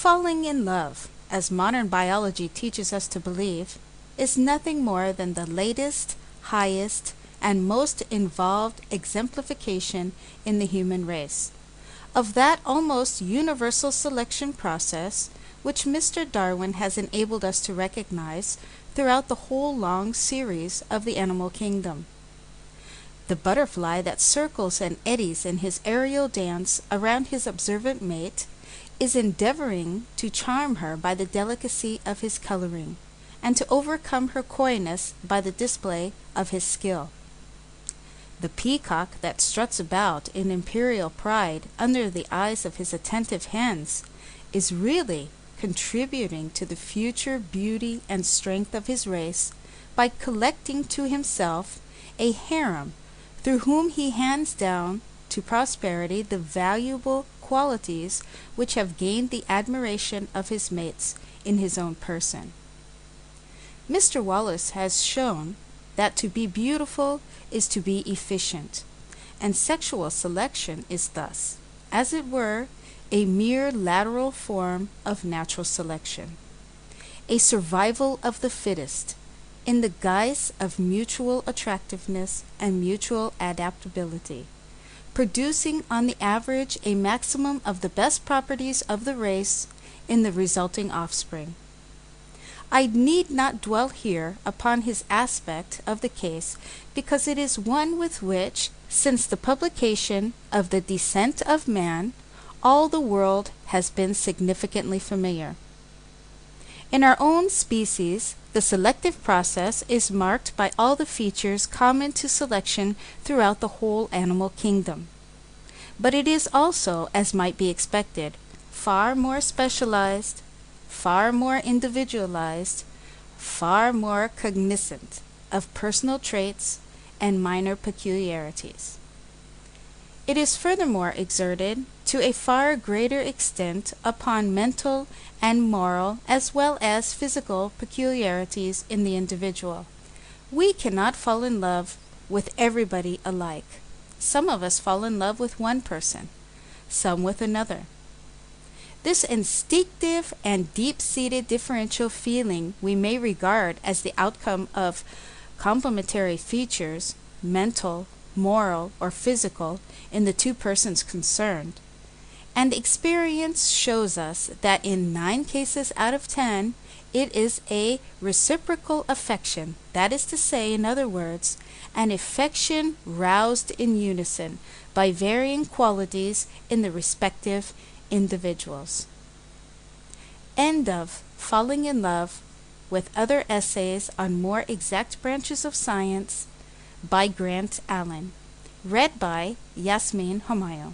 Falling in love, as modern biology teaches us to believe, is nothing more than the latest, highest, and most involved exemplification in the human race of that almost universal selection process which Mr. Darwin has enabled us to recognize throughout the whole long series of the animal kingdom. The butterfly that circles and eddies in his aerial dance around his observant mate is endeavoring to charm her by the delicacy of his coloring, and to overcome her coyness by the display of his skill. The peacock that struts about in imperial pride under the eyes of his attentive hens is really contributing to the future beauty and strength of his race by collecting to himself a harem through whom he hands down to prosperity the valuable qualities which have gained the admiration of his mates in his own person. Mr. Wallace has shown that to be beautiful is to be efficient, and sexual selection is thus, as it were, a mere lateral form of natural selection, a survival of the fittest, in the guise of mutual attractiveness and mutual adaptability, producing on the average a maximum of the best properties of the race in the resulting offspring. I need not dwell here upon his aspect of the case, because it is one with which, since the publication of The Descent of Man, all the world has been significantly familiar. In our own species, the selective process is marked by all the features common to selection throughout the whole animal kingdom. But it is also, as might be expected, far more specialized, far more individualized, far more cognizant of personal traits and minor peculiarities. It is furthermore exerted to a far greater extent upon mental and moral as well as physical peculiarities in the individual. We cannot fall in love with everybody alike. Some of us fall in love with one person, some with another. This instinctive and deep-seated differential feeling we may regard as the outcome of complementary features, mental, moral, or physical, in the two persons concerned. And experience shows us that in 9 cases out of 10, it is a reciprocal affection, that is to say, in other words, an affection roused in unison by varying qualities in the respective individuals. End of Falling in Love, with other essays on more exact branches of science, by Grant Allen. Read by Yasmin Homayo.